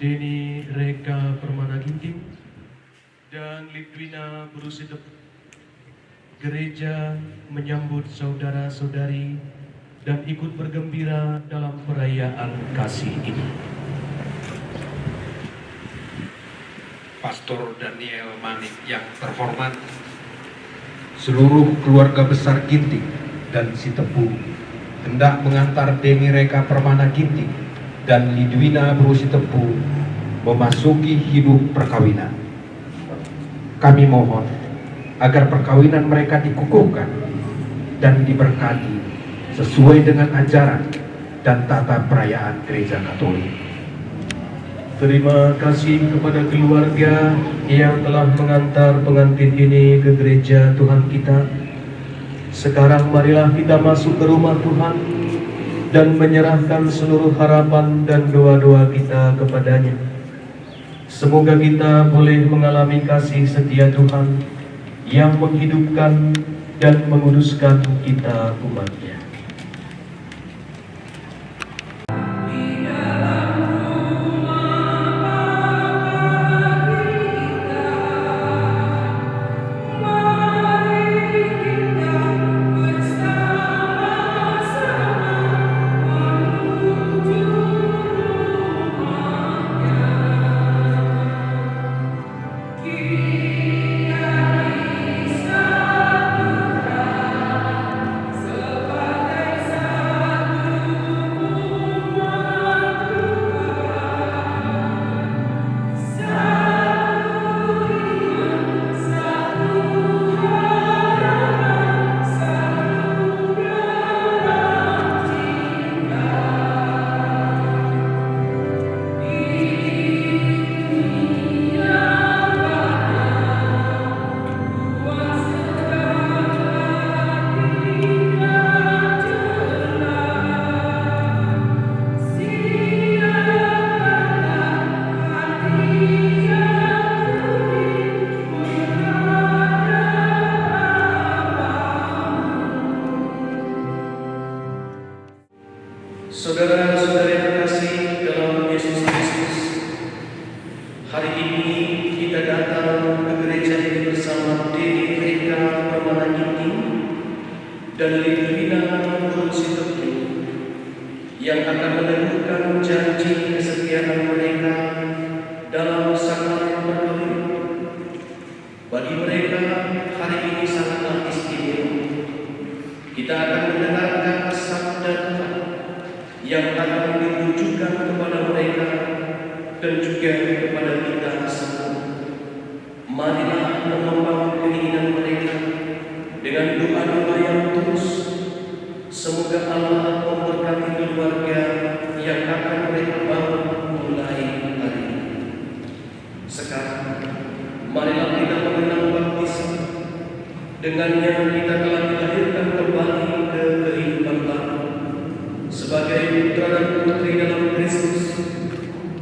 Deni Reka Permana Ginting dan Lidwina Brusitep. Gereja menyambut saudara-saudari dan ikut bergembira dalam perayaan kasih ini. Pastor Daniel Manik yang terhormat, seluruh keluarga besar Ginting dan Sitepu hendak mengantar Deni Reka Permana Ginting dan Lidwina Brusitepu memasuki hidup perkawinan. Kami mohon agar perkawinan mereka dikukuhkan dan diberkati sesuai dengan ajaran dan tata perayaan Gereja Katolik. Terima kasih kepada keluarga yang telah mengantar pengantin ini ke gereja Tuhan kita. Sekarang marilah kita masuk ke rumah Tuhan dan menyerahkan seluruh harapan dan doa-doa kita kepadanya. Semoga kita boleh mengalami kasih setia Tuhan yang menghidupkan dan menguduskan kita umatnya. Saudara-saudari terkasih dalam Yesus Kristus, hari ini kita datang ke gereja ini bersama Deni Reka Permana Ginting dan Lidwina Brusitepu yang akan meneguhkan janji kesetiaan mereka dalam sakramen perkawinan. Bagi mereka, hari ini sangatlah istimewa. Kita akan mendengarkan sabda Tuhan yang akan ditujukan kepada mereka dan juga kepada kita semua. Marilah menopang keinginan mereka dengan doa-doa yang tulus. Semoga Allah memberkati keluarga yang akan mereka bangun mulai hari ini. Sekarang, marilah kita mengenang baptisan. Dengannya kita telah dilahirkan kembali ke kehidupan baru. sebagai putra dan putri dalam Kristus,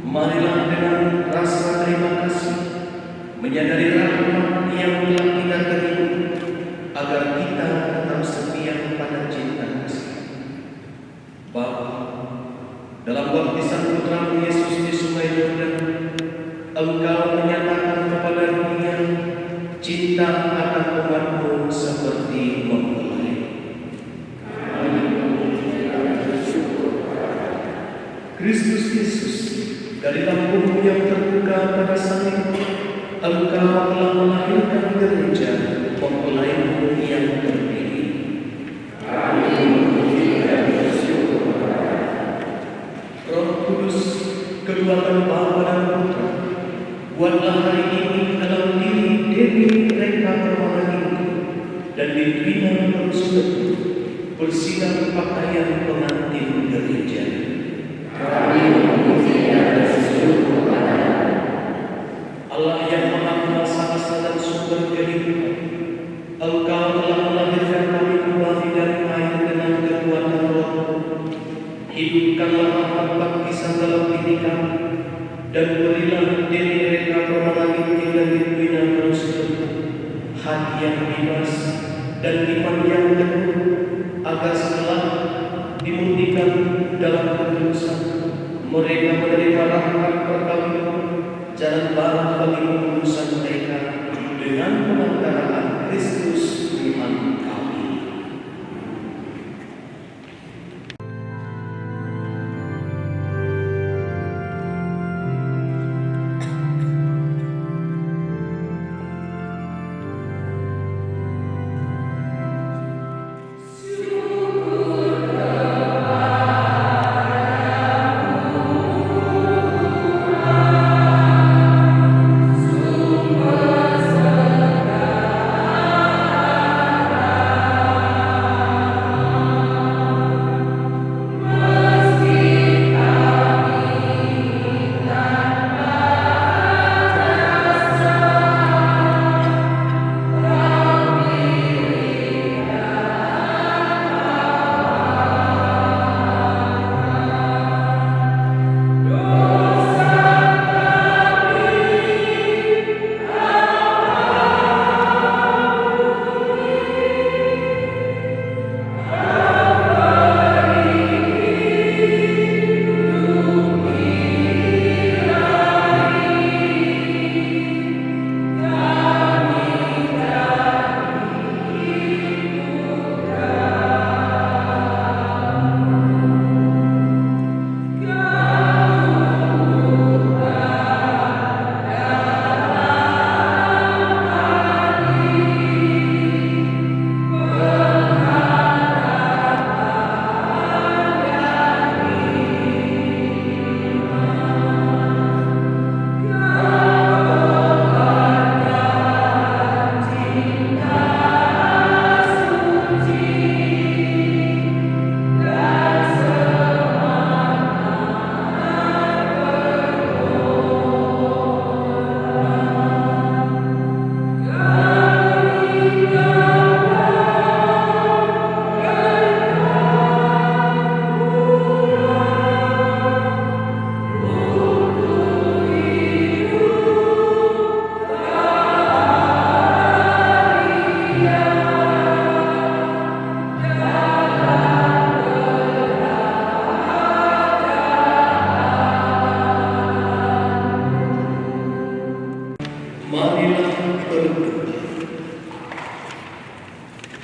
marilah dengan rasa terima kasih menyadari rahmat yang telah kita terima, agar kita tetap setia pada cinta kasih. Bapa, dalam baptisan putra Yesus di Sungai Yordan, Engkau menyatakan kepada dunia cinta akan umatmu seperti mempelai. Kristus Yesus, dari lambungmu yang terbuka pada salib, Engkau telah melahirkan gereja mempelaimu yang terpilih. Roh Kudus, keduaan Bapa dan Putra, buatlah hari ini dalam diri Dewi Reka Permana dan Litwina Rusudatu bersinar pakaian pengantin gereja. Allah yang Maha Kuasa Asa dan sumber kehidupan, Engkau telah melahirkan kami kembali dari air dengan kekuatan Roh. Hidupkanlah rahmat baptisan dalam diri kami, dan berilah Dewi Reka Permana dan Litwina Rusudatu hati yang bebas dan iman yang teguh, agar setelah dimurnikan dalam kekudusan, mereka menerima rahmat perkawinan, jalan baru bagi pengurusan mereka dengan pengantaraan Kristus Tuhan kami.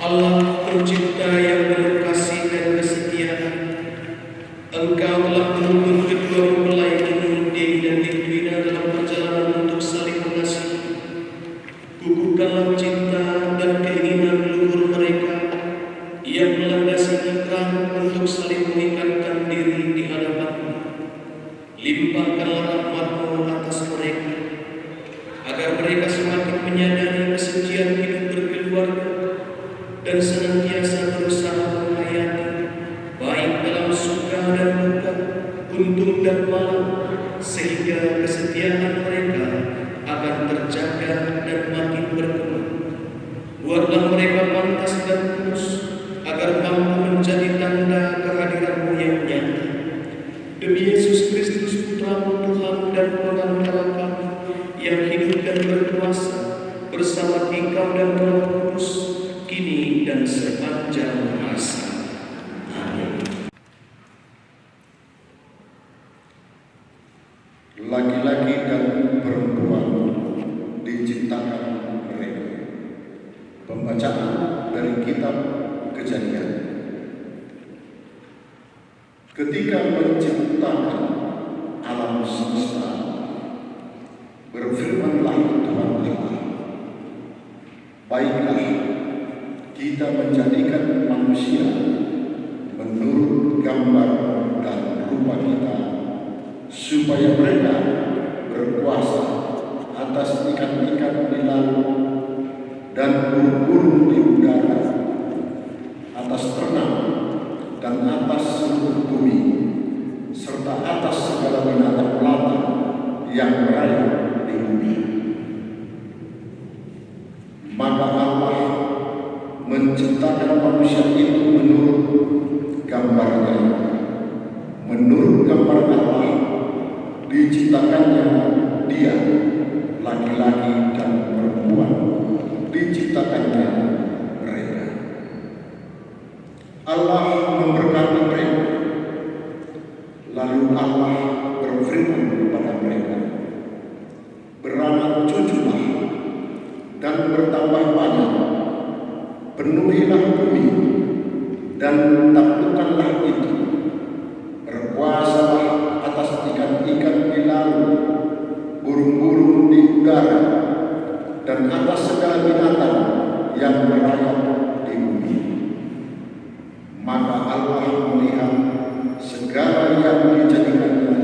Allah pencipta yang penuh kasih dan kesetiaan, Engkau telah menuntun kedua mempelai ini, Dewi dan Litwina, dalam perjalanan untuk saling mengasihi. Kukuhkanlah cinta dan keinginan leluhur mereka yang melandasi ikrar untuk saling mengikatkan diri di hadapan-Mu. Limpahkanlah rahmat-Mu atas mereka, agar mereka semakin menyadari kesucian hidup berkeluarga dan senantiasa berusaha menghayati, baik dalam suka dan duka, untung dan malam, sehingga kesetiaan mereka akan terjaga dan makin berkembang. Buatlah mereka pantas dan kudus, agar mampu menjadi tanda kehadiran-Mu yang nyata Bacaan dari kitab Kejadian. Ketika menciptakan alam semesta, berfirmanlah Tuhan Allah, baiklah kita menjadikan manusia menurut gambar dan rupa kita, supaya mereka berkuasa atas ikan-ikan di laut dan burung-burung di udara, atas ternak dan atas seluruh bumi, serta atas segala binatang melata yang merayap di bumi. Maka Allah menciptakan manusia itu menurut gambarnya. Menurut gambar Allah diciptakannya dia, laki-laki dan perempuan diciptakannya mereka. Allah memberkati mereka. Lalu Allah berfirman kepada mereka, beranak cuculah dan bertambah banyak, penuhilah bumi dan taklukkanlah itu, berkuasalah atas ikan-ikan di laut, burung-burung di udara, dan atas segala binatang yang merayap di bumi. Maka Allah melihat segala yang dijadikannya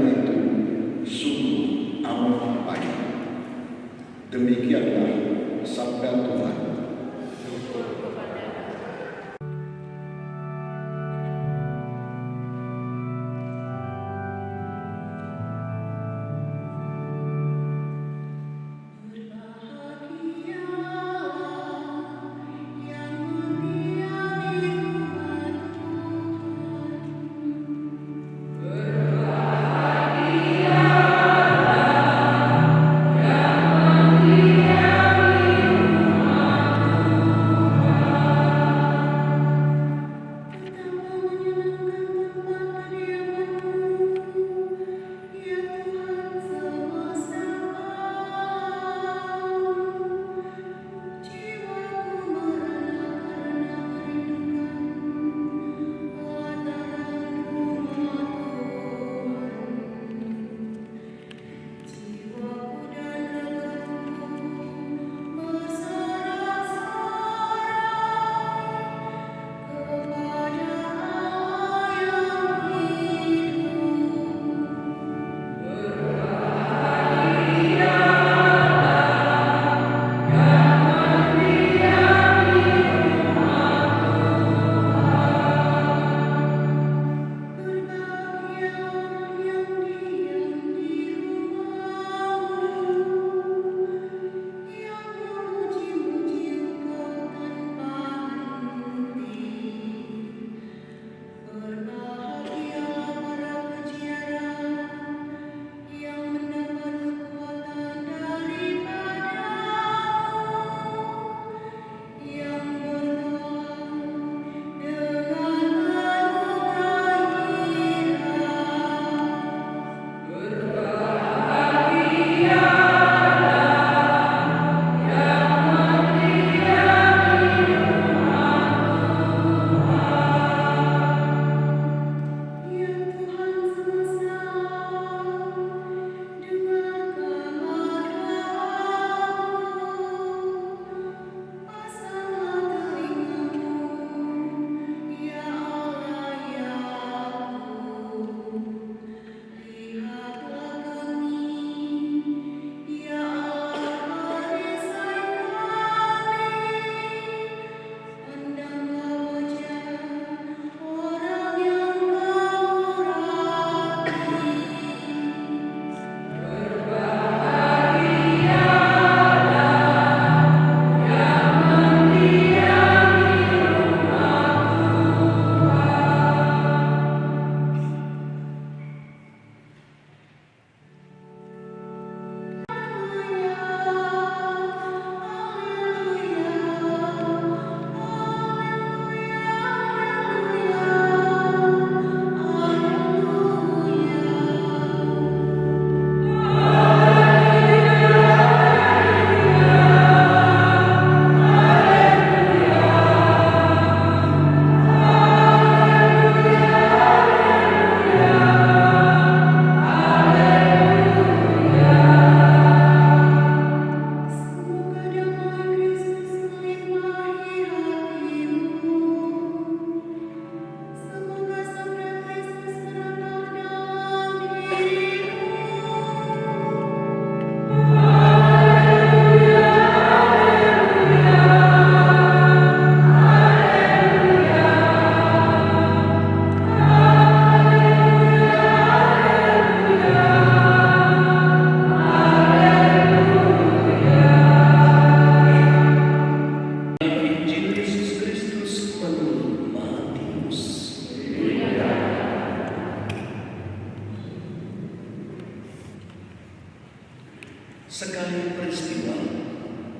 Sekali peristiwa,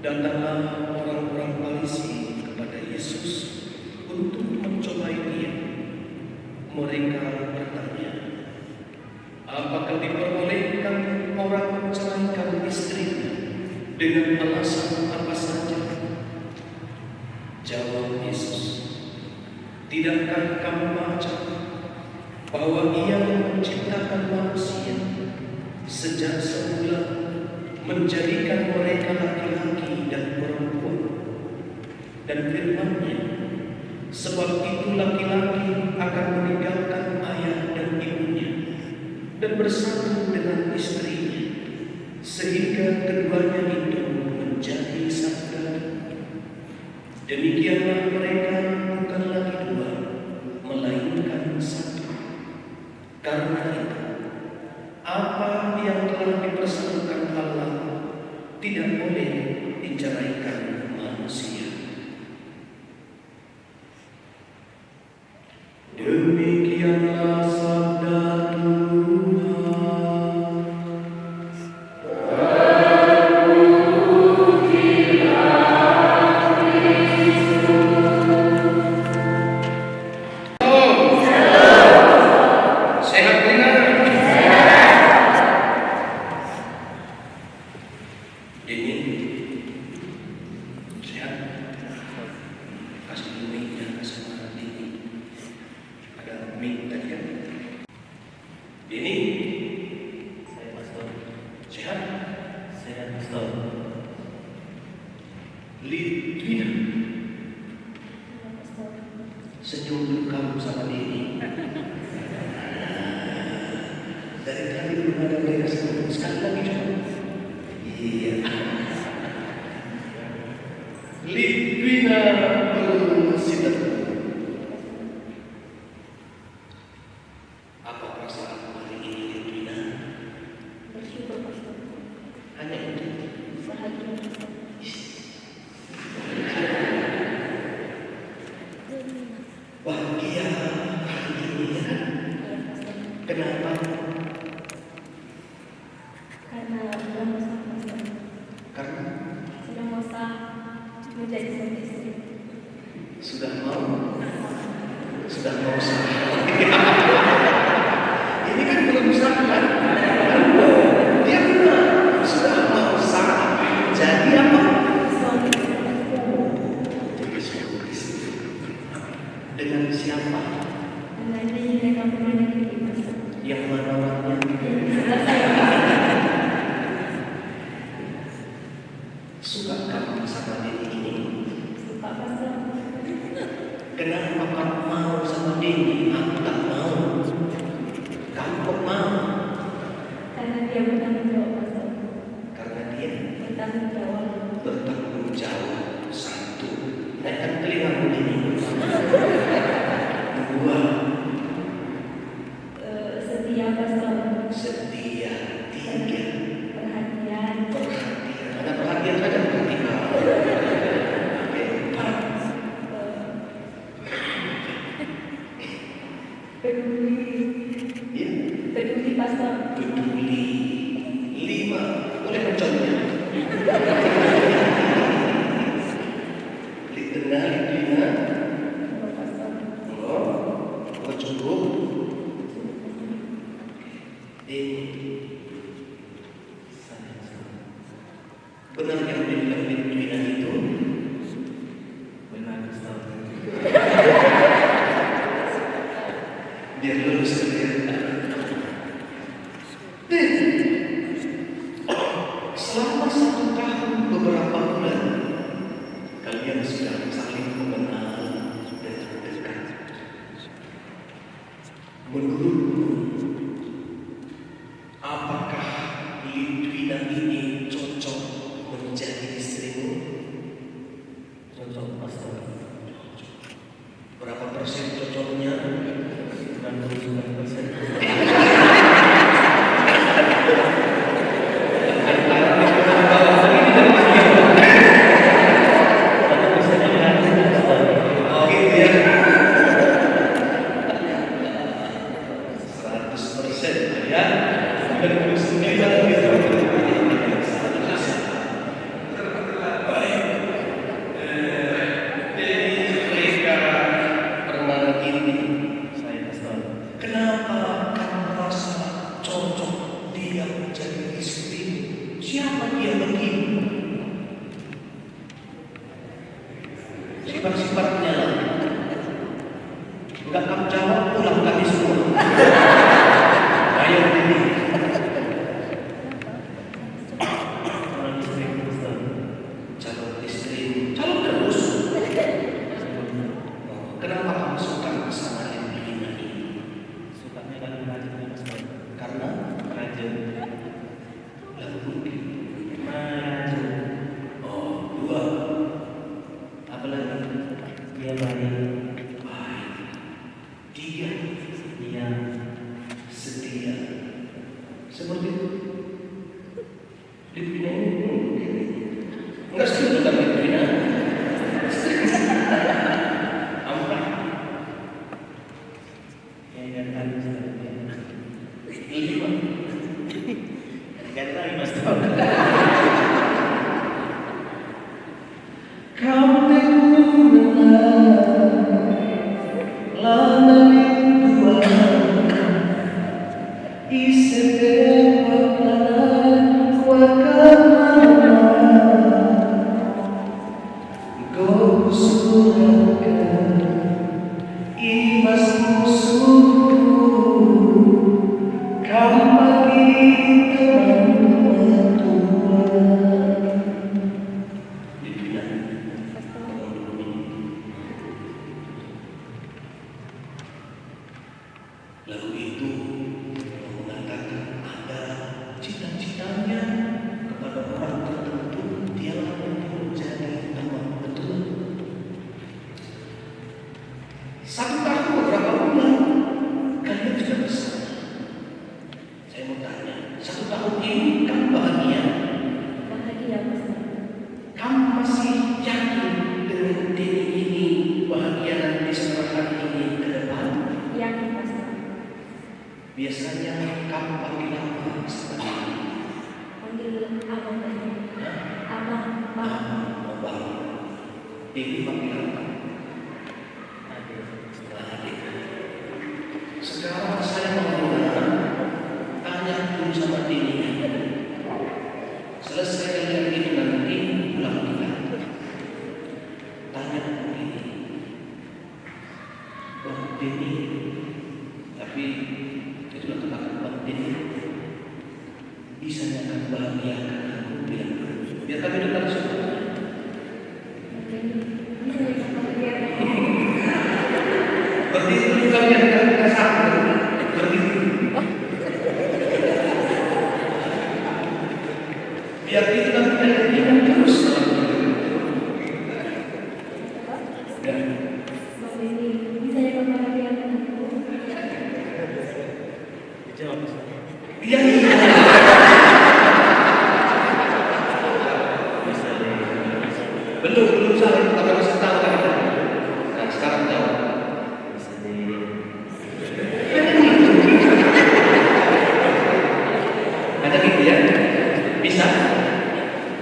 datanglah orang-orang Farisi kepada Yesus untuk mencobai Dia. Mereka bertanya, apakah diperbolehkan orang menceraikan istrinya dengan alasan apa saja? Jawab Yesus, tidakkah kamu baca bahwa Ia menciptakan manusia sejak semula, menjadikan mereka laki-laki dan perempuan, dan firman-Nya, sebab itu laki-laki akan meninggalkan ayah dan ibunya dan bersatu dengan istrinya, sehingga keduanya itu menjadi satu daging. Demikianlah mereka bukan lagi dua, melainkan satu. Karena itu, apa yang telah dipersatukan Allah tidak boleh diceraikan manusia. Demikianlah sabda Tuhan. Sehat benar. Ini sehat. Kasih mic-nya sama ini. Ada mic tadi kan? Ini Saya pastor. sehat. Saya pastor. Lidwina, senyum dulu kamu sama Dini. Dari tadi belum ada mereka senyum. Sekali lagi coba. Iya. Lidwina bersinar. Apa perasaan hari ini, Lidwina? Bersyukur pastor. Hanya itu. Bahagia pastor. Bahagia hari ini ya. Ya pastor. Kenapa? Karena sudah masa pastor. Karena Sudah masa menjadi suami istri. sudah mau sah. Ini kan belum sah kan? Dia benar sudah mau sah. Jadi apa? Suami Dengan siapa? dengan ini mereka pernah lagi pastor. Yang mana orangnya? Sudah saya Suka kamu sama diri ini? suka pastor. Kenapa kamu mau sama Dini? Aku tak mau. Kamu kok mau? Karena dia bertanggung jawab pastor. Karena dia Bertanggung jawab. bertanggung jawab. Satu, naikkan telingamu Dini. Dua, Setia pastor. setia. Tiga, Perhatian. perhatian. Ada perhatian saja perhatian. Empat, Peduli. ya, Peduli pastor. peduli. Lima, boleh mencontohnya. Dikenal, Dina. Bapak pastor. Oh, cukup. Ini benar yang dibilang Lidwina itu. Benar pastor. Biar lulus kerja. Selama 1 tahun beberapa bulan kalian sudah saling mengenal dan dekat. Menurutmu, apakah Lidwina ini cocok menjadi istrimu? Cocok pastor. Berapa persen cocoknya? 99%. Tapi bisa dilihat pastor. Oh gitu ya. 100% ya. 99 gitu. Yang hari Ustaz. Ini Pak. Ganti lagi Mas Tom. Kau lagu itu mengatakan ada cita-citanya kepada orang tertentu, dialah yang menjadi teman betul. 1 tahun beberapa bulan kalian sudah besar. Saya mau tanya, 1 tahun ini kamu bahagia? Bahagia Ustaz. Kamu masih yakin dengan diri ini bahagia dan bisa hari ini ke depan? Yakin Ustaz. Biasanya kamu panggil apa seperti ini? Panggil abang saja. Abang. Abang. Ini panggil apa? Adik. Sekarang saya mau tanya dulu sama Dini. Selesai kalian ini nanti pulang kita. Tanya Dini. Bang Dini. Tapi itulah katakan Bang Dini. Bisa akan bahagiakan aku bilang. Biar kami dengar suara. Berdiri dulu kalian kita sama. Berdiri. Biar itu nanti kalian ingat terus. Dan Bang Denny, bisa ya membahagiakan aku? Jawab Ustaz. iya. Bisa deh. Belum saya tapi masih tahu kan. Nah sekarang jawab. Bisa deh. Ada gitu ya? Bisa?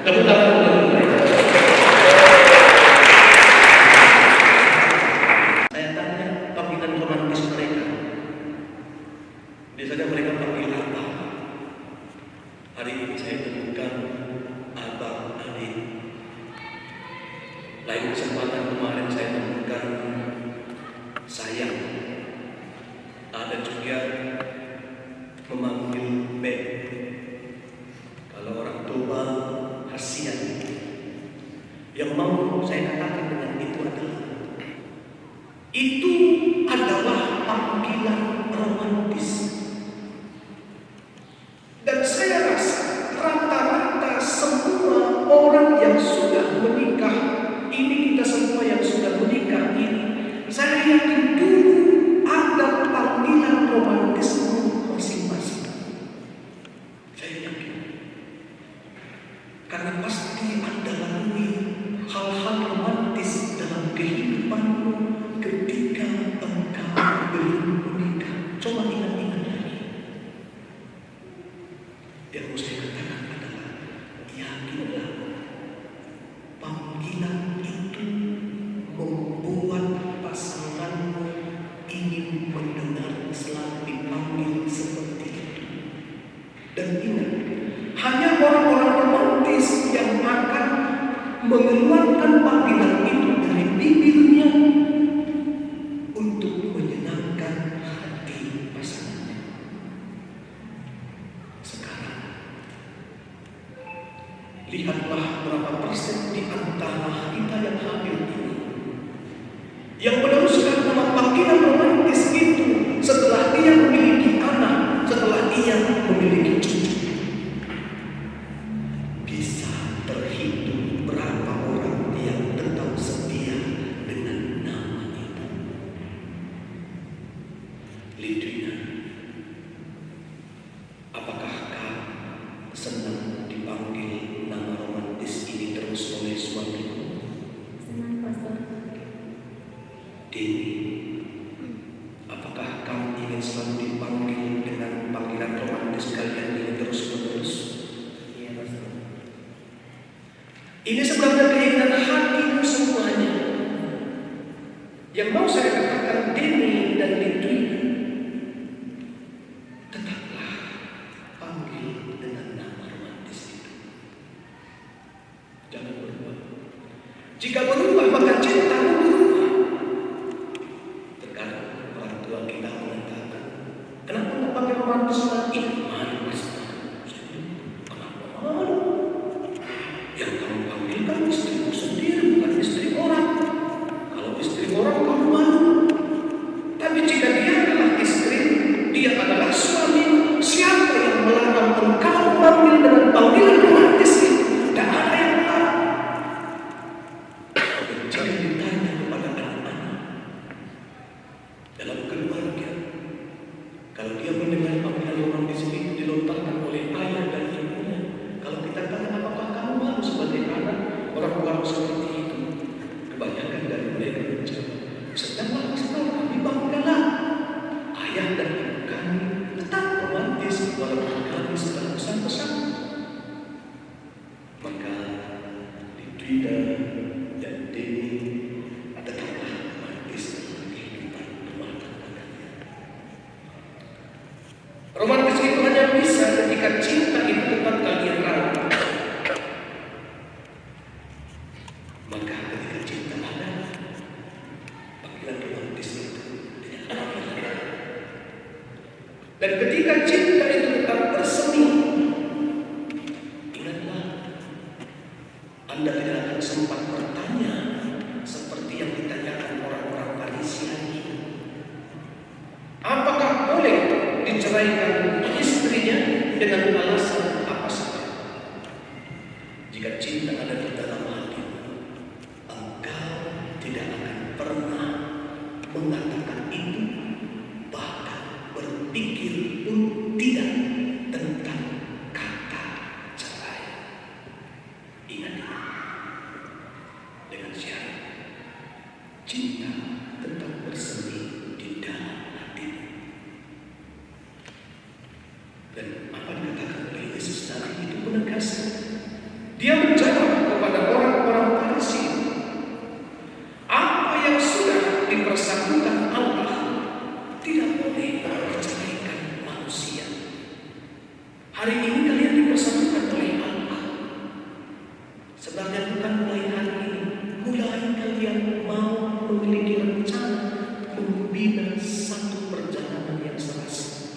Tepuk tangan dulu. Saya tanya panggilan romantis mereka. Biasanya mereka panggil apa? Hari ini saya temukan abang adik. Lain kesempatan kemarin saya temukan sayang. Ada juga memanggil Beb. Kalau orang tua kasihan. Yang mau saya katakan dengan itu adalah panggilan romantis. Dan saya rasa rata-rata semua orang yang sudah menikah, ini kita semua yang sudah menikah ini, saya yakin dulu ada panggilan romantisme masing-masing. Saya yakin. Karena pasti Anda lalui hal-hal romantis dalam kehidupanmu ketika engkau belum menikah. Coba ingat-ingat lagi. Yang mau saya katakan adalah yakinlah panggilan itu membuat pasanganmu ingin mendengar selalu dipanggil seperti itu. Dan ingat, hanya orang-orang romantis yang akan mengeluarkan panggilan itu dari bibirnya untuk menyenangkan hati pasangannya. Sekarang, lihatlah berapa persen di antara kita yang hadir ini yang meneruskan nama panggilan romantis itu setelah dia memiliki anak, setelah dia memiliki cucu. Bisa terhitung berapa orang yang tetap setia dengan nama itu. Lidwina, apakah kau senang dipanggil nama romantis ini terus oleh suamimu? Senang Pastor. Dini, apakah kau ingin selalu dipanggil dengan panggilan romantis kalian ini terus-menerus? Iya, Pastor. Ini sebenarnya keinginan hatimu semuanya. Yang mau saya katakan Denny dan Lidwina, tetaplah panggil dengan nama romantis itu. Jangan berubah. Jika berubah maka cintamu berubah. Terkadang orang tua kita mengatakan, kenapa nggak pakai romantis lagi? Malu, Pastor. Kenapa malu? Yang kamu panggil kan istrimu sendiri, bukan istri orang. Kalau istri orang kamu malu. Tapi jika dia adalah istri, dia adalah suami, siapa yang melarang engkau memanggil dengan panggilan romantis itu? Tidak ada yang melarang. Jika ditanya kepada anak-anak dalam keluarga, kalau dia mendengar panggilan romantis itu dilontarkan oleh ayah dan ibunya, kalau kita tanya apakah kamu malu sebagai anak orang-orang seperti itu, kebanyakan dari mereka menjawab, sedanglah Pastor, kami banggalah. Ayah dan ibu kami tetap romantis walaupun kami sedang pesan-pesan. Maka Lidwina dan Denny tetaplah romantis dalam kehidupan rumah tangga kalian. Romantis itu hanya bisa ketika cinta itu tetap kalian rawat. Maka ketika cinta ada, panggilan romantis itu tidak akan ada. Dan ketika cinta itu tetap bersemi, ingatlah, Anda tidak akan sempat bertanya seperti yang ditanyakan orang-orang Farisi hari ini. Apakah boleh diceraikan istrinya dengan alasan apa saja? Jika cinta ada di dalam hati, engkau tidak akan pernah mengatakan itu, bahkan berpikir pun tidak tentang kata cerai. Ingat ini, dengan syarat cinta tetap bersemi di dalam hati. Dan apa dikatakan oleh Yesus tadi itu menegaskan. Dia menjawab kepada orang-orang Farisi, apa yang sudah dipersatukan Allah tidak boleh diceraikan manusia. Hari ini kalian dipersatukan oleh Allah. Sebenarnya bukan mulai hari ini, mulai kalian mau memiliki rencana membina satu perjalanan yang serasi.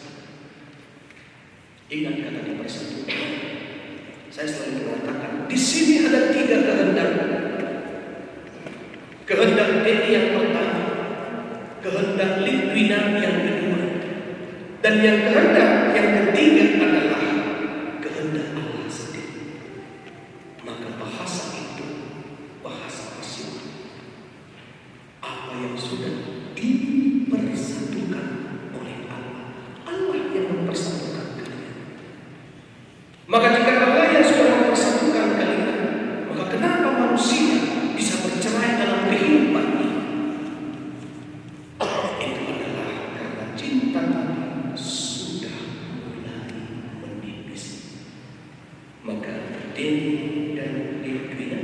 Ingat kata dipersatukan. Saya selalu mengatakan, di sini ada 3 kehendak. Kehendak Denny yang pertama, kehendak Lidwina yang kedua, dan yang kehendak yang ketiga adalah kehendak Allah sendiri. Maka bahasa itu bahasa asing. Apa yang sudah dipersatukan oleh Allah, Allah yang mempersatukan kalian. Maka jika Allah yang sudah mempersatukan kalian, maka kenapa manusia bisa bercerai dalam kehidupan ini? Itu adalah karena cinta sudah mulai menipis. Maka Denny dan Lidwina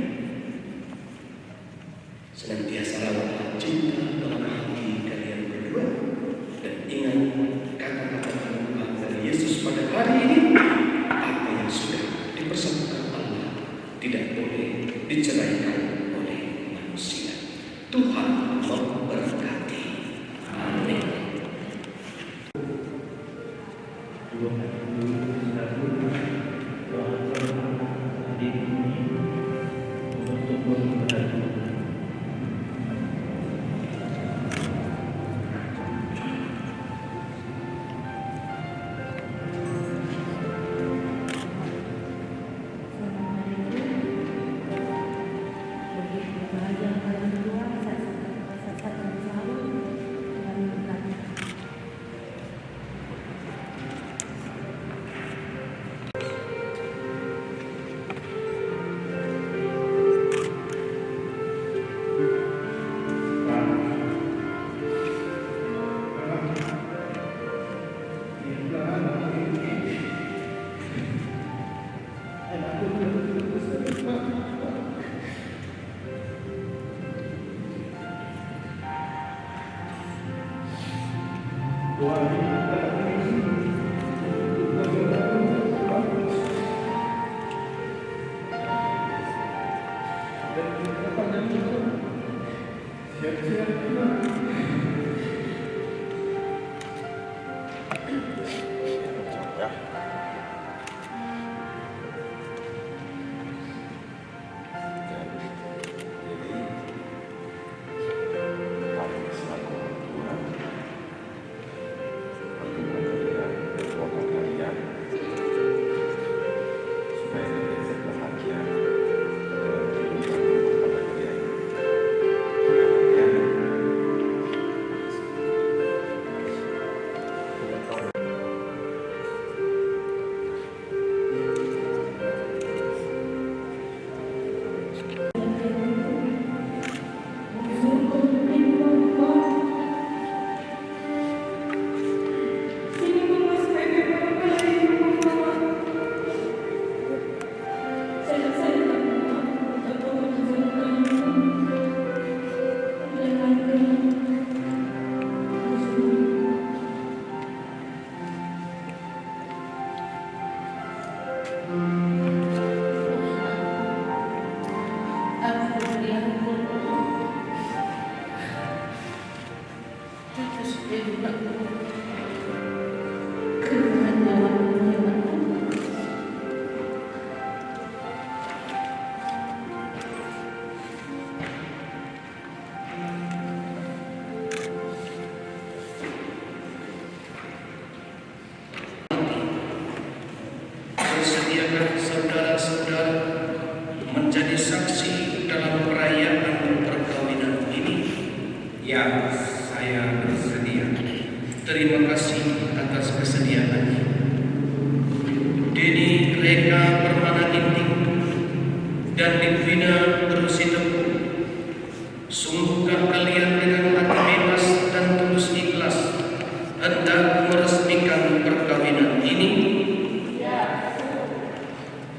senantiasa rawatlah cinta dalam hati kalian berdua, dan ingat kata-kata Tuhan dari Yesus pada hari ini, apa yang sudah dipersatukan Allah tidak boleh diceraikan oleh manusia. Tuhan memberkati. Amin. ibadah. Jadi kami selaku Tuhan berdoa kalian, berdoa kalian supaya kalian bahagia dalam kehidupan rumah kalian. Bersediakah saudara-saudara menjadi saksi dalam perayaan perkawinan ini? Ya, saya bersedia. Terima kasih atas kesediaannya. Deni Reka Permana Ginting dan Divina Rusitepu, sungguhkah kalian dengan hati bebas dan tulus ikhlas hendak meresmikan perkawinan ini?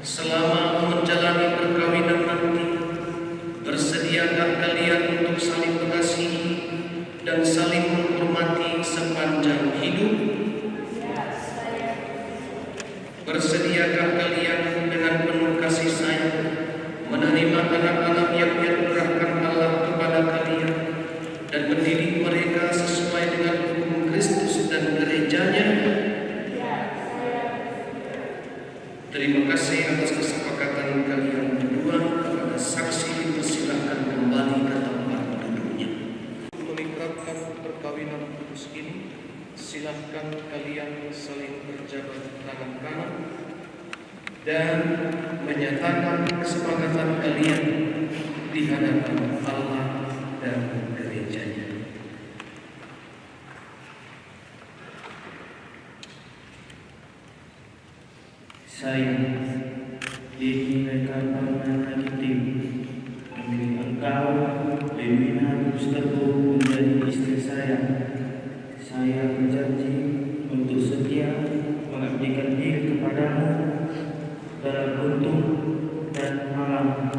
Selama menjalani perkawinan nanti, bersediakah kalian untuk saling mengasihi dan saling menghormati sepanjang hidup? Bersediakah kalian dengan penuh kasih sayang menerima anak-anak yang dianugerahkan Allah kepada kalian dan mendidik mereka sesuai dengan hukum Kristus dan gerejanya? Terima kasih atas kesepakatan kalian berdua. Kepada saksi dipersilakan kembali ke tempat duduknya. Mengikrarkan perkawinan kudus ini, silahkan kalian saling berjabat tangan kanan dan menyatakan kesepakatan kalian di hadapan Allah dan gerejanya. Saya, Deni Reka Permana Ginting, memilih engkau, Lewina Rusitepu, menjadi istri saya. Saya berjanji untuk setia mengabdikan diri kepadamu dalam untung dan malam,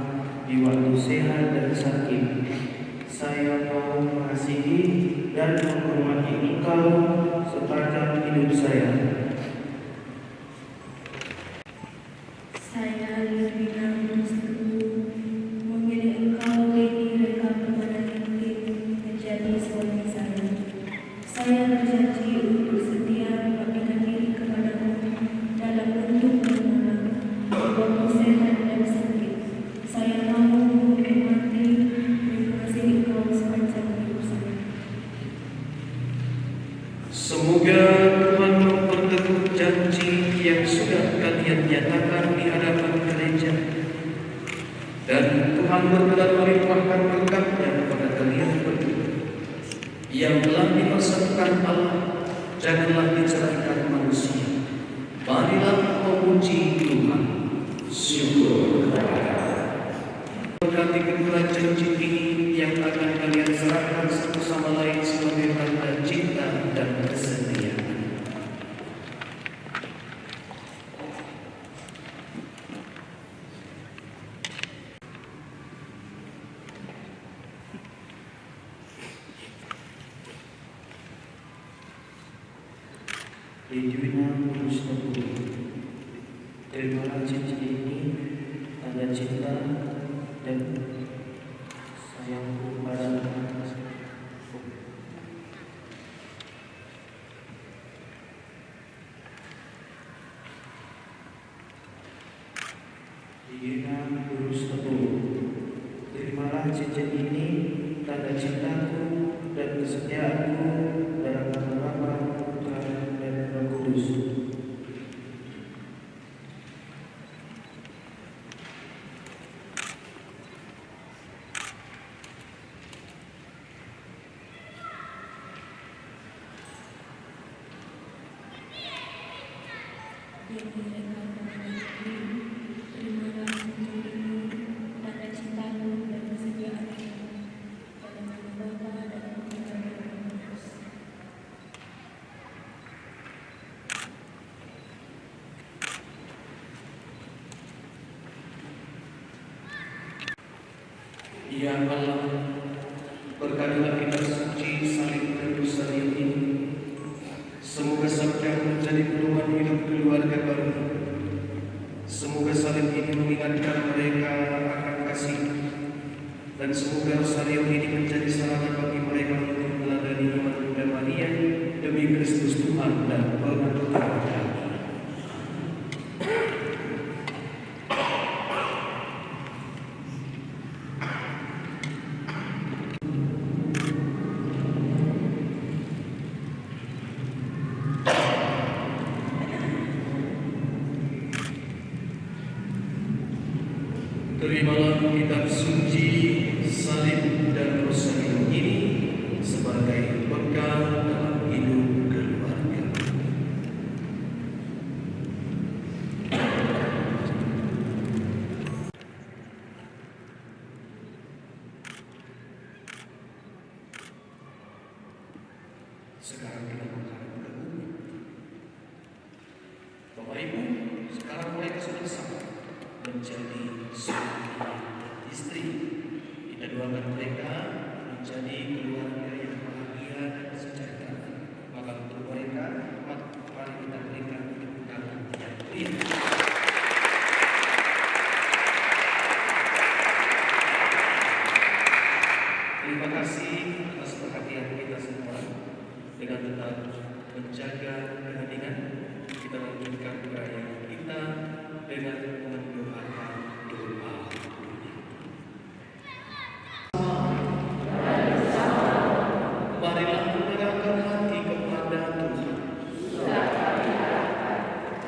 di waktu sehat dan sakit. Saya mau mengasihi dan menghormati engkau sepanjang hidup saya. Saya Lewina Rusitepu, memilih engkau, Deni Reka Permana Ginting, menjadi suami saya. Saya berjanji untuk setia mengabdikan diri kepadamu dalam untung dan malam, di waktu sehat dan sakit. Saya mau menghormati dan mengasihi engkau sepanjang hidup saya. Semoga Tuhan memperteguh janji yang sudah kalian nyatakan di hadapan gereja, dan Tuhan berkenan melimpahkan berkat-Nya kepada kalian berdua. Yang telah dipersatukan Allah, janganlah diceraikan manusia. Marilah memuji Tuhan. Syukur kepada Allah. Berkati kedua janji ini yang akan kalian serahkan satu sama lain sebagai tanda cinta dan kesetiaan. Lewina Rusitepu, terimalah cincin ini, tanda cinta dan sayangku padamu. penuh. Terimalah cincin ini, tanda cintaku dan kesetiaanku dalam nama Bapa, Putra, dan Roh Kudus. Yang direka kepada terimalah cincin ini, tanda cintaku dan kesetiaanku dalam nama Bapa dan Putra dan Roh Kudus. Ya Allah, berkatilah kita suci saling berdosa ini. Semoga sabda menjadi peluang hidup keluarga baru. Semoga salib ini mengingatkan mereka akan kasih, dan semoga salib ini menjadi sarana bagi mereka untuk meneladani iman Bunda Maria demi Kristus Tuhan dan penutup kami. Terimalah kitab suci, salib dan rosarium ini sebagai bekal dalam hidup keluarga. Sekarang kita menghadap ke bumi. Bapak Ibu, sekarang mereka sudah sama menjadi suami dan istri. Kita doakan mereka menjadi keluarga yang bahagia dan sejahtera. Maka untuk mereka, mari kita berikan tepuk tangan yang meriah. Terima kasih atas perhatian kita semua. Dengan tetap menjaga keheningan, kita lanjutkan perayaan kita dengan mendoakan doa. Marilah menyerahkan hati kepada Tuhan.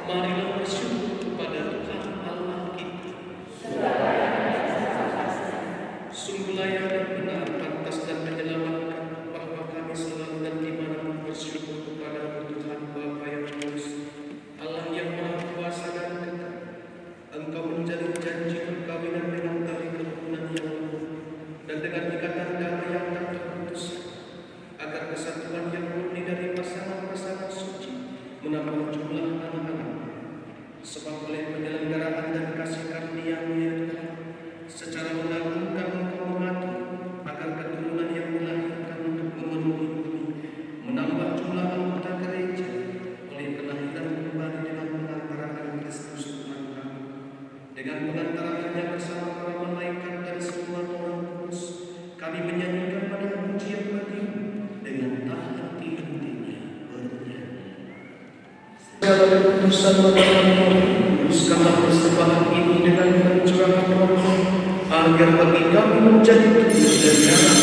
Marilah bersyukur kepada Tuhan Allah kita. Sungguh layak dan benar, pantas dan menyelamatkan bahwa kami selalu dan dimanapun bersyukur kepada Tuhan Bapa yang kudus, Allah yang Maha Kuasa dan kekal. Engkau menjalin janji perkawinan dengan tali kerukunan yang lembut dan dengan ikatan damai yang tak terputuskan, agar kesatuan yang murni dari pasangan-pasangan suci menambah jumlah anak-anak. Sebab oleh penyelenggaraan dan kasih karunia-Mu ya Tuhan, secara mengagumkan Engkau mengatur agar keturunan yang dilahirkan untuk memenuhi bumi menambah jumlah anggota gereja oleh kelahiran kembali dengan pengantaraan Kristus Tuhan kami. Dengan pengantaraannya bersama para malaikat dan semua orang kudus, kami menyanyikan pada pujian bagi-Mu dengan tak henti-hentinya bernyanyi. Segala keputusan Bapa kuduskanlah persembahan ini dengan pencurahan Roh, agar bagi kami menjadi kudus dan nyata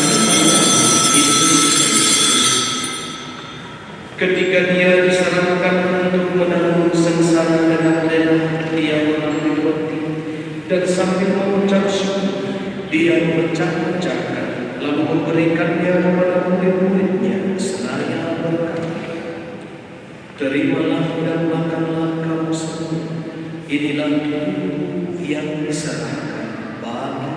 Yesus. Ketika Dia disarankan untuk menanggung sengsara dengan rela, Dia mengambil roti dan sambil mengucap syukur, Dia memecah-mecahkan lalu memberikannya kepada murid-muridnya seraya berkata, "Terimalah dan makanlah kamu semua. Inilah tubuhku yang diserahkan bagi."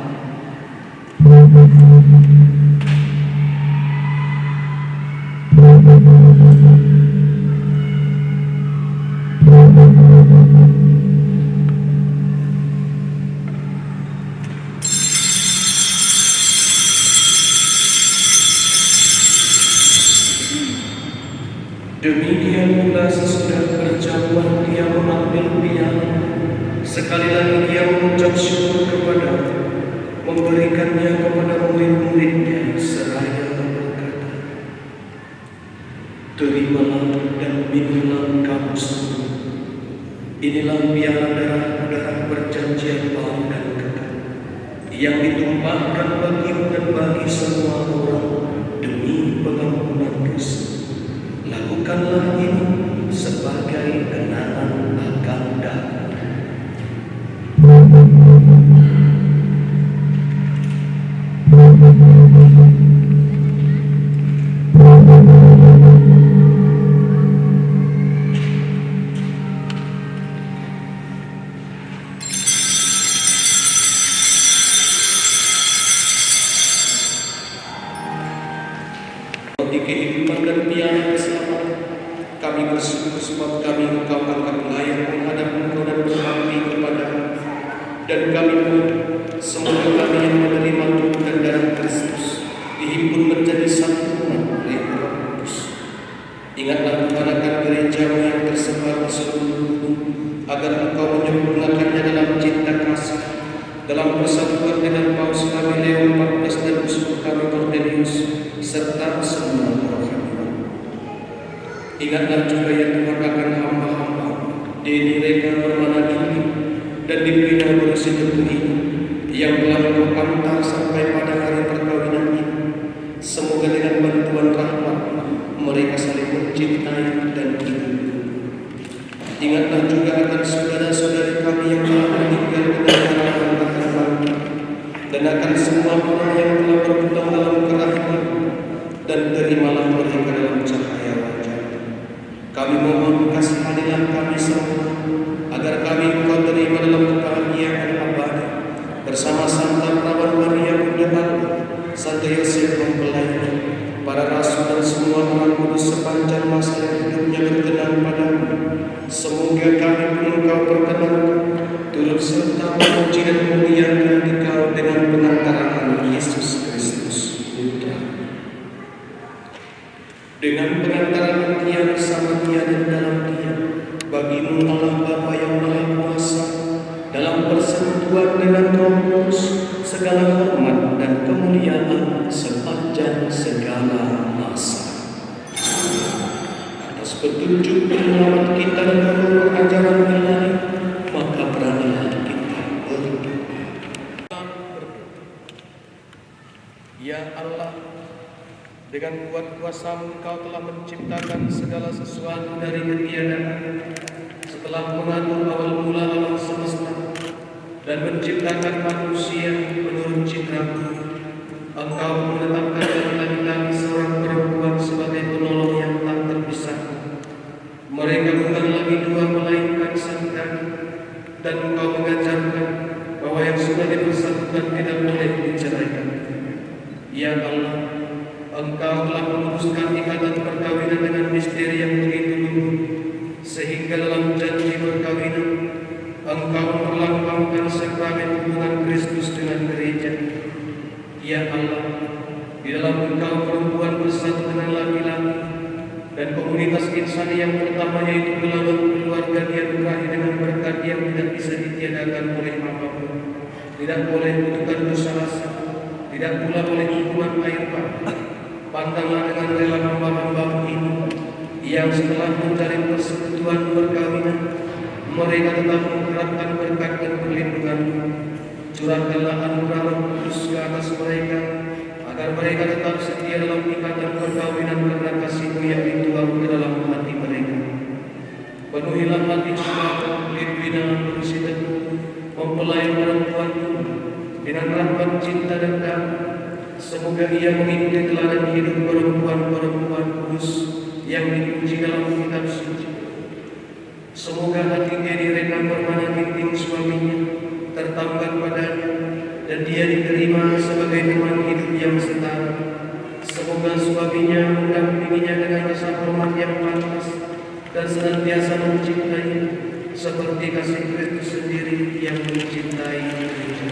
Demikian pula sesudah berjamuan Dia mengambil piala. Sekali lagi Dia mengucap syukur kepada, memberikannya kepada murid-muridnya seraya berkata, "Terimalah dan minumlah kamu semua. Inilah piala darah-darah perjanjian baru dan kekal, yang ditumpahkan bagimu dan bagi semua orang demi pengampunan dosa. Lakukanlah ini sebagai kenangan akan darah. Bagi kehidupan dan piala keselamatan, kami bersyukur sebab kami Engkau anggap layak menghadap Engkau dan berbakti kepada-Mu. Dan kami pun, semoga kami yang menerima tubuh dan darah Kristus dihimpun menjadi satu umat oleh Roh Kudus. Ingatlah Tuhan akan gereja-Mu yang tersebar di seluruh bumi, agar Engkau menyempurnakannya dalam cinta kasih, dalam persatuan dengan Paus kami Leo XIV dan Uskup kami Cornelius, serta semua rohaniwan. Ingatlah juga ya Tuhan akan hamba-hamba Deni Reka Permana ini dan dibina berusia teguh ini yang telah Engkau antar sampai pada hari perkawinan ini. Semoga dengan bantuan rahmat mereka saling mencintai dan hidup. Ingatlah juga akan saudara-saudari kami yang telah meninggal dengan harapan akan bangkit, dan akan semua orang yang telah berpulang dalam kerahiman, dan terimalah mereka dalam cahaya wajah. Kami mohon kasihanilah kami semua, agar kami Engkau terima dalam kebahagiaan abadi bersama Santa Perawan Maria Bunda Allah, Santo Yosef Mempelai, para rasul dan semua orang kudus sepanjang masa yang hidupnya berkenan padamu. Semoga kami pun Engkau perkenankan turut serta memuji dan memuliakan Engkau dengan pengantaran Yesus Kristus Putra. Dengan pengantaran Dia bersama Dia dan dalam Dia, bagi-Mu Allah Bapa yang Maha Kuasa, dalam persekutuan dengan Roh Kudus, segala hormat dan kemuliaan sepanjang segala masa. Atas petunjuk penyelamat kita dan seluruh ajaran ilahi, maka beranilah kita berdoa. Ya Allah, dengan kuat kuasa-Mu Engkau telah menciptakan segala sesuatu dari ketiadaan, setelah mengatur awal mula alam semesta dan menciptakan manusia menurut citra-Mu. Engkau menetapkan dari laki-laki seorang perempuan sebagai penolong yang tak terpisahkan. Mereka bukan lagi dua melainkan satu kaki, dan Engkau mengajarkan bahwa yang sudah dipersatukan tidak boleh diceraikan. Ya Allah, Engkau telah memutuskan ikatan perkawinan dengan misteri yang begitu luhur, sehingga dalam janji perkawinan Engkau memperlambangkan sakramen hubungan Kristus dengan gereja. Ya Allah, di dalam Engkau perempuan bersatu dengan laki-laki, dan komunitas insan yang pertama yaitu gelabah keluarga dianugerahi dengan berkat yang tidak bisa ditiadakan oleh apapun. Tidak boleh kutukan dosa rasa, tidak pula oleh hukuman air bah. Pandanglah dengan rela hamba-hamba ini yang setelah mencari persekutuan perkawinan, mereka tetap mengharapkan berkat dan perlindungan. Curahkanlah anugerah Roh Kudus ke atas mereka, agar mereka tetap setia dalam ikatan perkawinan karena kasih-Mu yang dituang ke dalam hati mereka. Penuhilah hati hamba Lidwina berusia teguh, mempelai perempuan dengan rahmat cinta dan damai. Semoga ia mengikuti teladan hidup perempuan-perempuan kudus yang dipuji dalam kitab suci. Semoga hati Deni Reka Permana Ginting suaminya tertambat padanya, dan dia diterima sebagai teman hidup yang setara. Semoga suaminya mendampinginya dengan rasa hormat yang pantas dan senantiasa mencintainya seperti kasih Kristus sendiri yang mencintai gereja.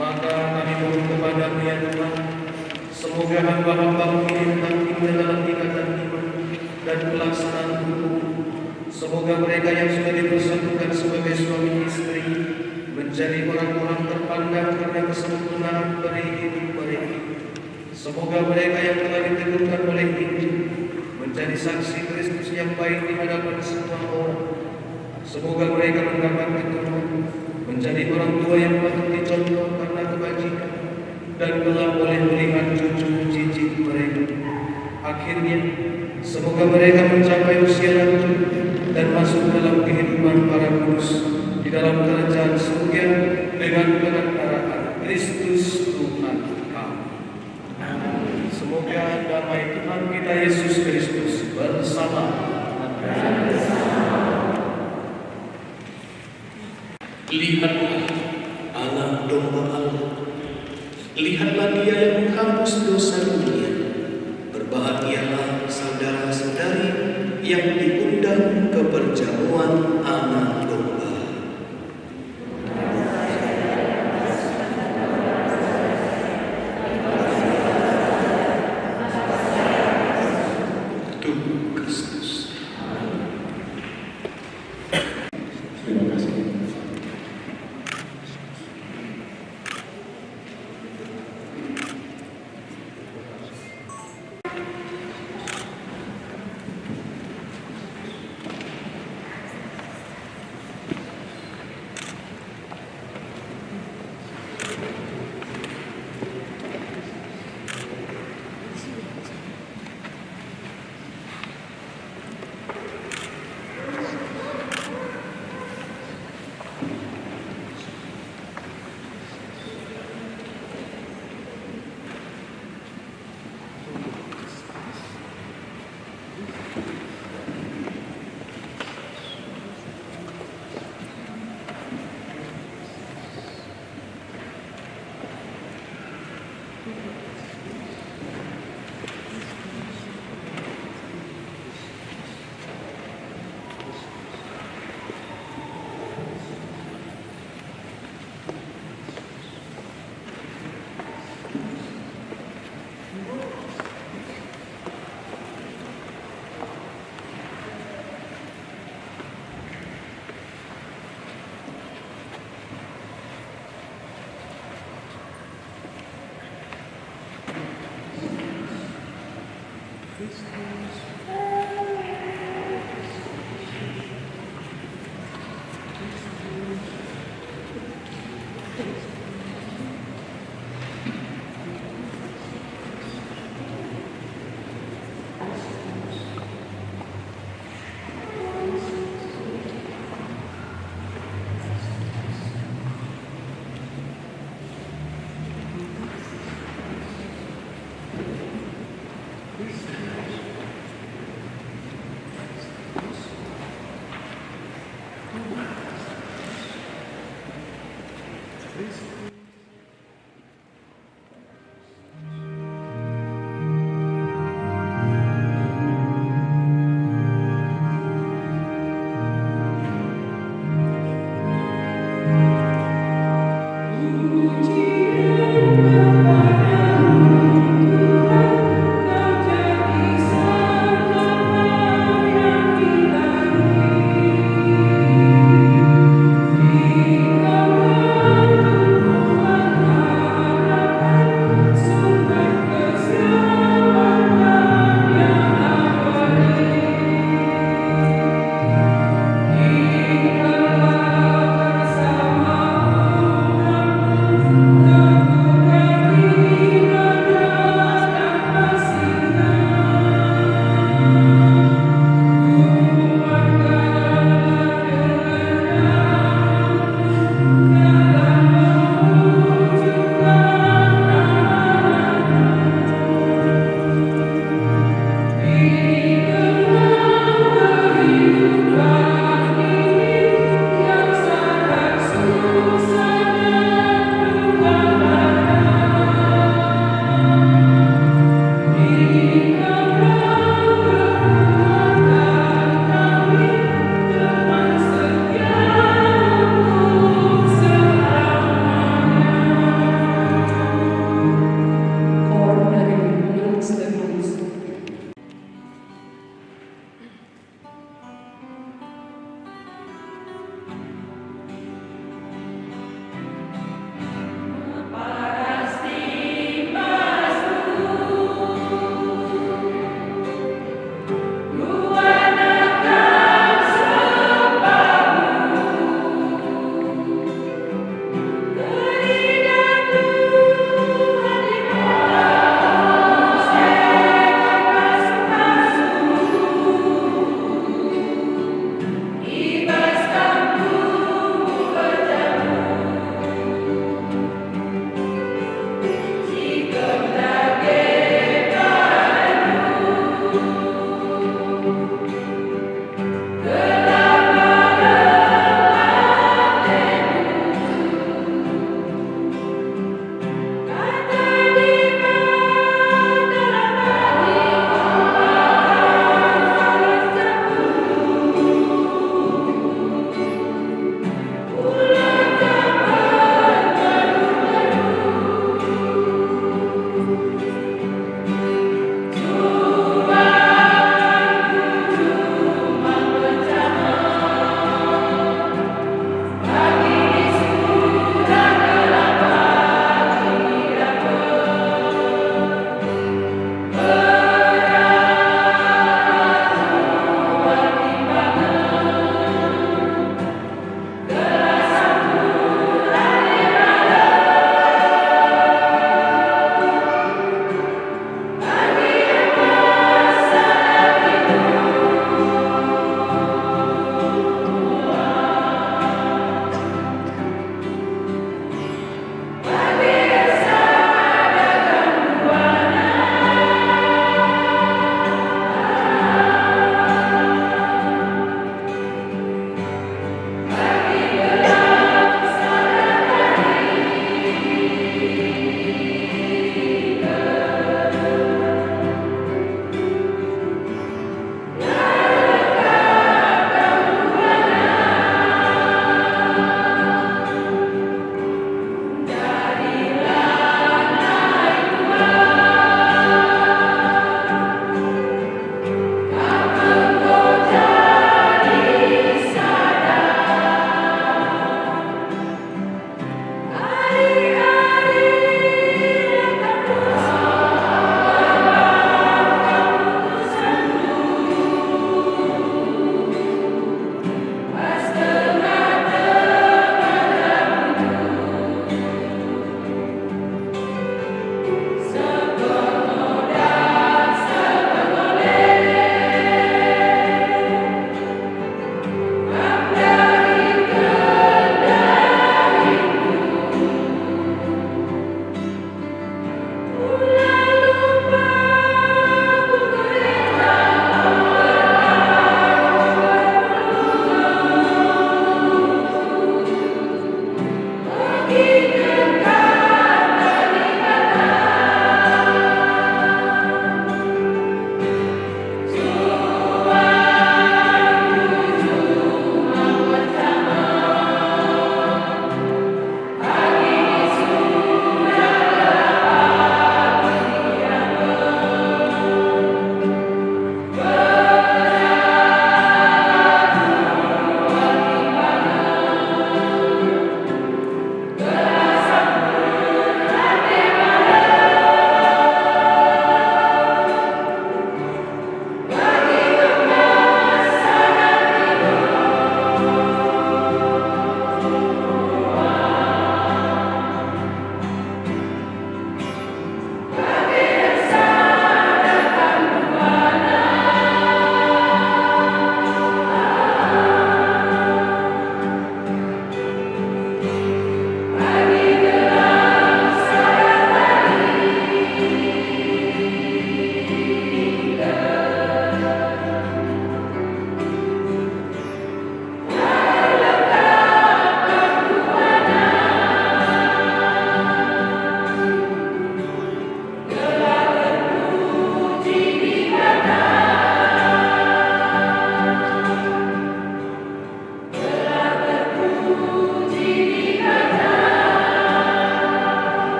Maka kami mohon kepada-Mu ya Tuhan, semoga hamba-hamba-Mu ini tetap tinggal dalam ikatan iman dan pelaksanaan hukum. Semoga mereka yang sudah dipersatukan sebagai suami istri menjadi orang-orang terpandang karena kesempurnaan dari hidup mereka. Semoga mereka yang telah diteguhkan oleh Injil menjadi saksi Kristus yang baik di hadapan semua orang. Semoga mereka mendapat keturunan menjadi orang tua yang patut dicontoh karena kebajikan, dan kelak boleh melihat cucu cicit mereka. Akhirnya, semoga mereka mencapai usia lanjut dan masuk dalam kehidupan para kudus di dalam kerajaan surga dengan perantaraan Kristus Tuhan kami. Semoga damai Tuhan kita Yesus Kristus bersama. Lihatlah anak domba Allah. Lihatlah dia yang menghapus dosa dunia. Berbahagialah saudara-saudari yang diundang ke perjamuan anak domba. Tuhan Kristus. Terima kasih.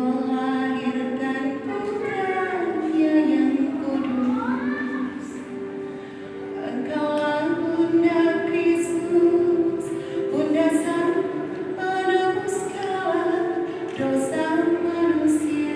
melahirkan putranya yang kudus. Engkaulah Bunda Kristus, Bunda Sang Penebus segala dosa manusia.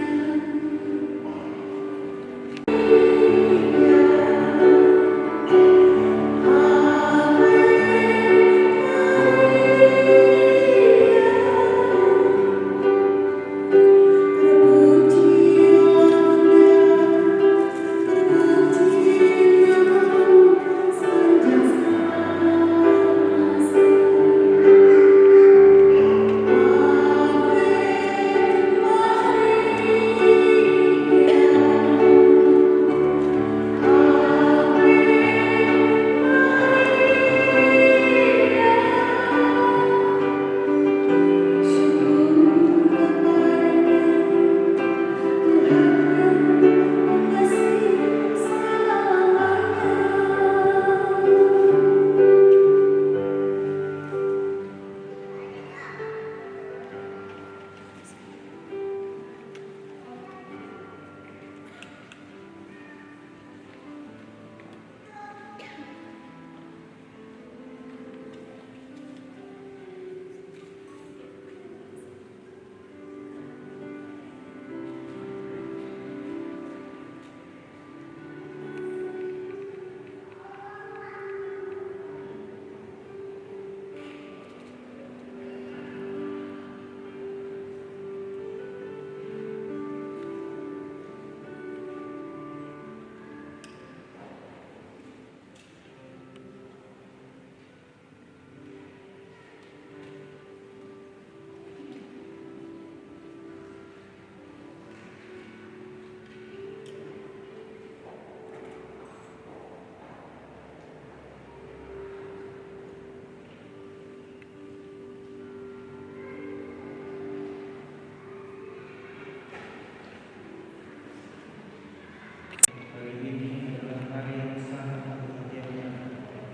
Hari ini adalah hari yang sangat bahagia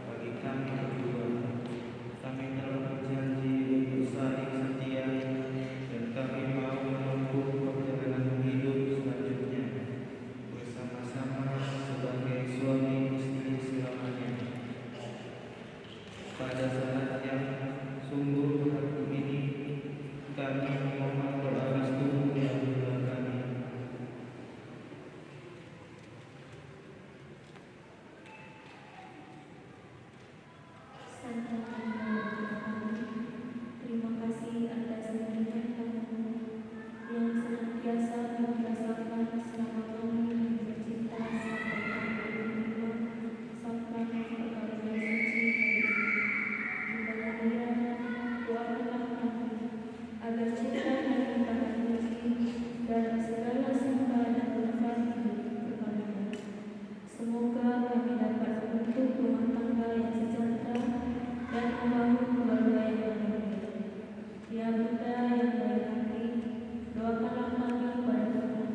bagi kami berdua. Kami telah berjanji untuk saling setia dan kami mau menempuh perjalanan hidup selanjutnya bersama-sama sebagai suami istri selamanya. Pada saat yang sungguh berat ini, kami memohon doa restu yang kami. Santa Maria Bunda, terima kasih atas bimbingan kamu yang senantiasa memberasakan selama kami bercinta sampai kami berdua sampai perkara suci Bunda Maria, doakanlah kami agar cinta dan limpahan rezeki dan segala sembah dan berkat hidup kepadamu. Semoga kami dapat membentuk rumah tangga yang sejahtera dan membangun keluarga yang bahagia. Ya Bunda yang baik hati, doakanlah kami pada Tuhan.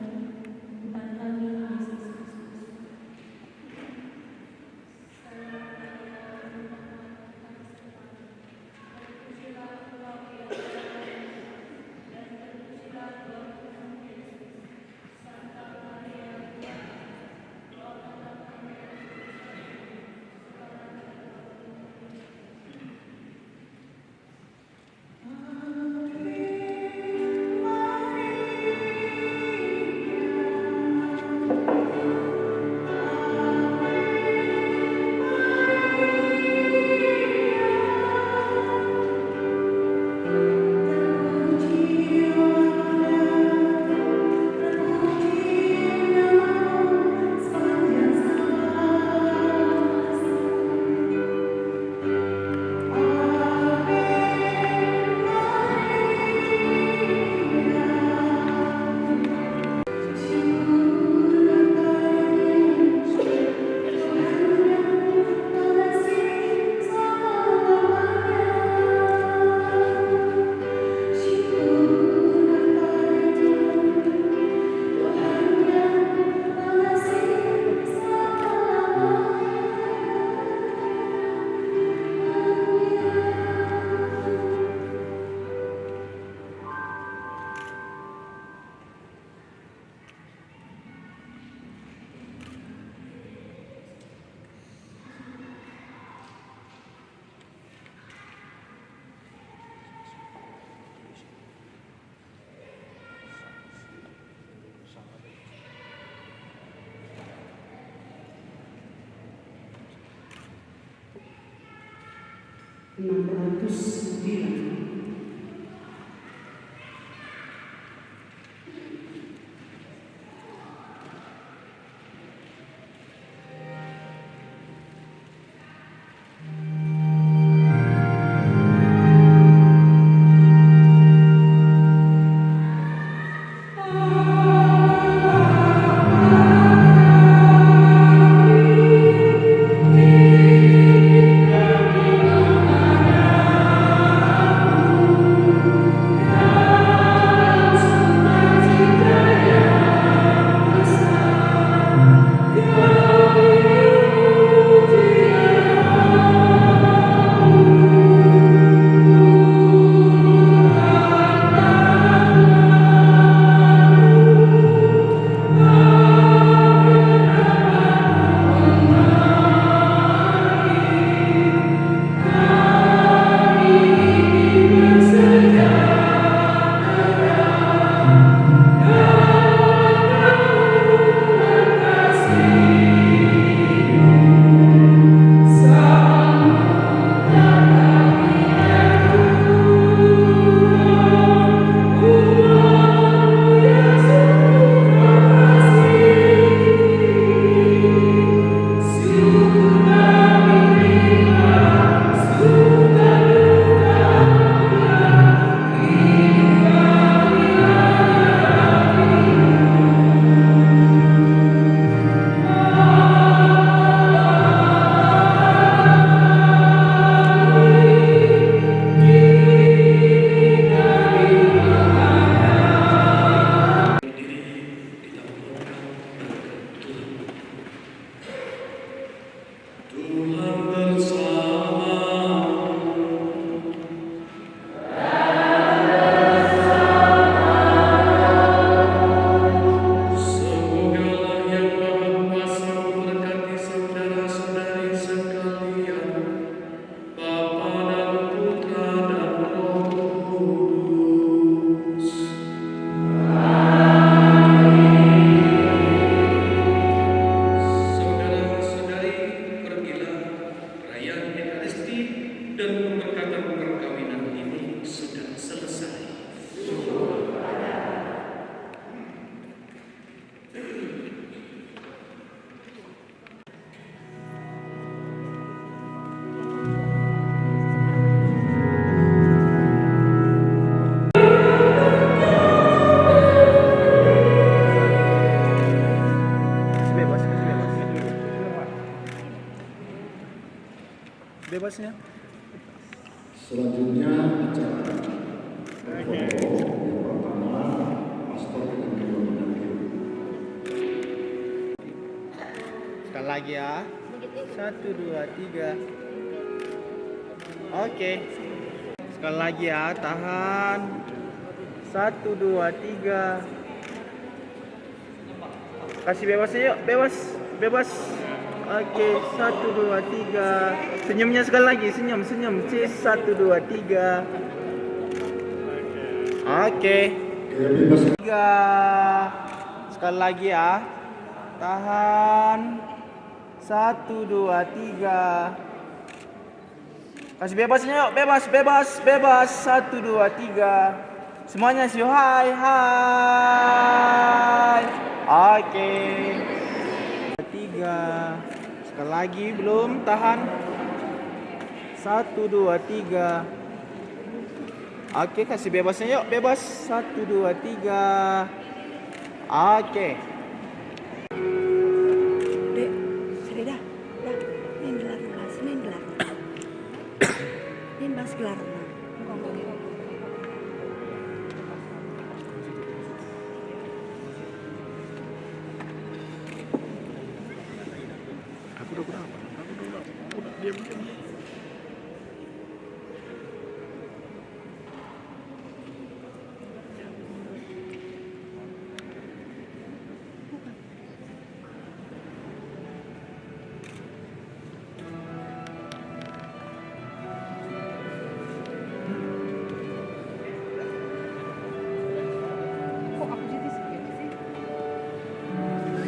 609. Bebasnya. Selanjutnya acara foto yang pertama pastor dengan kedua pendamping. Sekali lagi ya. 1, 2, 3. Oke. Sekali lagi ya, tahan. 1, 2, 3. Kasih bebasnya yuk, bebas. Oke, 1, 2, 3. Senyumnya sekali lagi, senyum. Cheese, 1, 2, 3. Oke. 3. Sekali lagi ya. Tahan. 1, 2, 3. Kasih bebasnya yuk, bebas. 1, 2, 3. Semuanya say hi. Oke. 3. Sekali lagi, belum, tahan. 1, 2, 3. Oke, kasih bebasnya yuk, bebas. 1, 2, 3. Oke. Dek, sudah dah. Nin gelar kelas, nin gelar. Nin bahas gelar.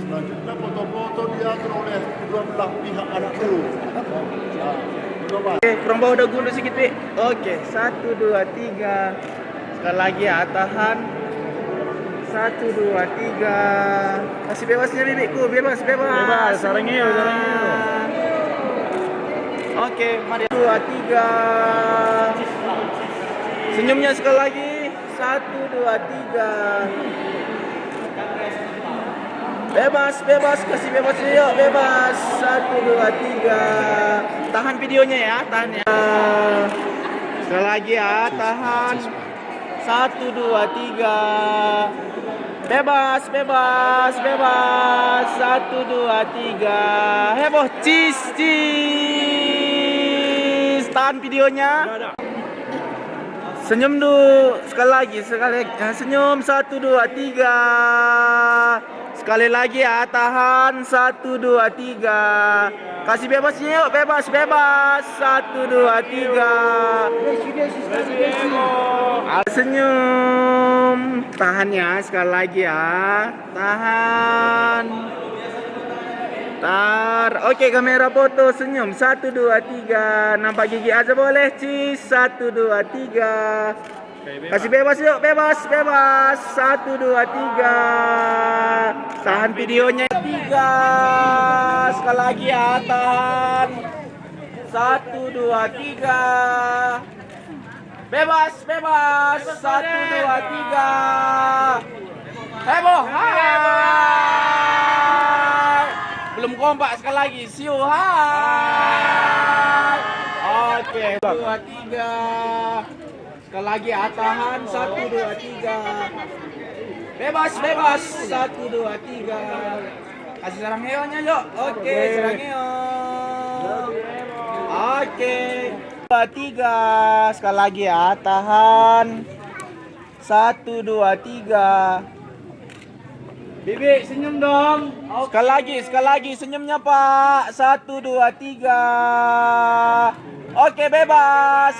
Selanjutnya foto-foto diatur oleh kedua belah pihak anak dulu. Oke, kurang bawah udah gunduh sedikit, Pi. Oke, 1, 2, 3. Sekali lagi ya, tahan. 1, 2, 3. Kasih bebasnya, Bibiku. Bebas. Bebas, sarangnya. Oke, mari 2, 3. Senyumnya sekali lagi. 1, 2, 3. Bebas, kasih bebasnya yuk, bebas. 1, 2, 3. Tahan videonya ya, tahan ya. Sekali lagi ya, tahan. 1, 2, 3. Bebas. 1, 2, 3. Heboh, cheese. Tahan videonya. Senyum dulu, sekali lagi. Senyum, 1, 2, 3. Sekali lagi ya, tahan. 1, 2, 3. Kasih bebasnya yuk, bebas. 1, 2, 3. Senyum. Tahan ya, sekali lagi ya. Tahan. Oke, kamera foto, senyum. 1, 2, 3. Nampak gigi aja boleh, cheese. 1, 2, 3. Kasih bebas yuk, bebas. 1, 2, 3. Tahan videonya. 3. Sekali lagi ya, tahan. 1, 2, 3. Bebas. 1, 2, 3. Heboh. Hai. Belum kompak, sekali lagi. Siu. Hai. Oke, 2, 3. Sekali lagi ya, tahan. 1, 2, 3. Bebas. 1, 2, 3. Kasih sarang heonya yuk. Oke, sarang heo. Oke. 2, 3. Sekali lagi ya, tahan. 1, 2, 3. Bibi, senyum dong. Sekali lagi senyumnya, Pak. 1, 2, 3. Oke, bebas.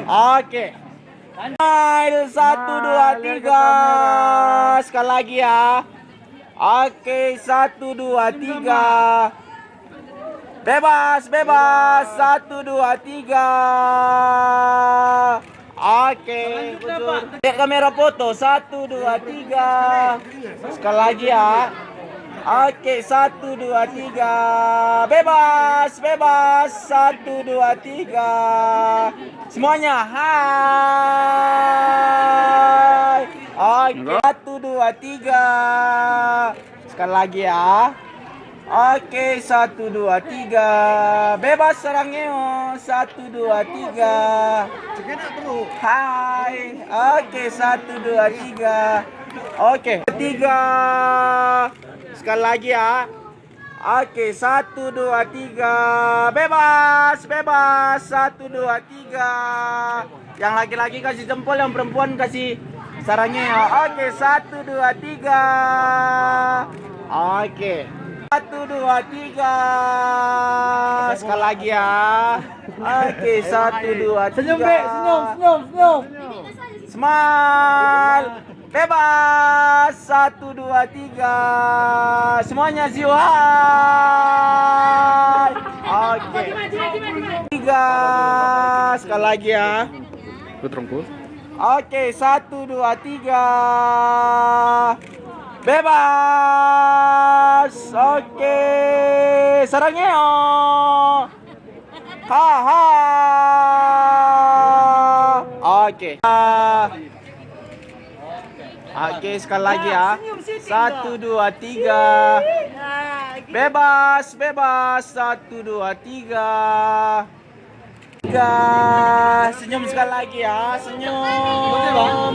Oke. Smile, 1, 2, 3. Sekali lagi ya. Oke, 1, 2, 3. Bebas. 1, 2, 3. Oke. Lihat kamera foto. 1, 2, 3. Sekali lagi ya. Oke, 1, 2, 3. Bebas. 1, 2, 3. Semuanya. Hai. Oke, 1, 2, 3. Sekali lagi ya. Oke, 1, 2, 3. Bebas sarangnya. 1, 2, 3. Hai. Oke, 1, 2, 3. Oke, 3. Sekali lagi ya. Oke, 1, 2, 3. Bebas. 1, 2, 3. Yang laki-laki kasih jempol, yang perempuan kasih sarangnya ya. Oke, 1, 2, 3. Oke. 1, 2, 3. Sekali lagi ya. Oke, 1, 2, 3. Senyum, Be. Senyum. Smile. Bebas. 1, 2, 3. Semuanya ziu. Hai. Oke. 3. Sekali lagi ya. Oke, 1, 2, 3. Bebas. Oke. Sarangnya. Oke. Oke, sekali lagi ya. 1, 2, 3. Bebas. 1, 2, 3. Senyum sekali lagi ya. Senyum.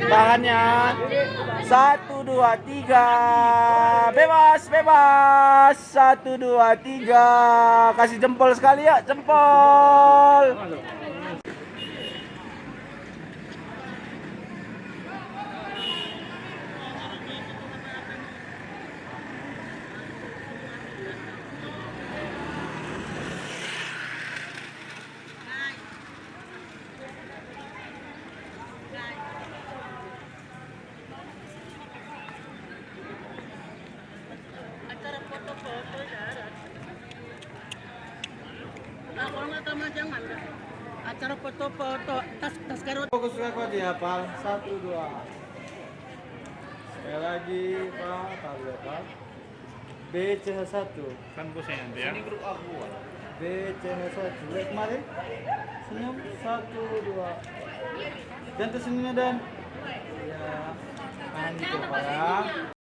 Tahannya. 1, 2, 3. Bebas. 1, 2, 3. Kasih jempol sekali ya. Jempol. foto tas karut. Fokus aku aja hafal. 1 2. Sekali lagi, Pak. Tahu ya, Pak. BCH1. Kan bosnya nanti ya. Ini grup aku. BCH1. Lihat kemarin. Senyum 1 2. Dan tersenyumnya dan. Ya. Tahan gitu, Pak.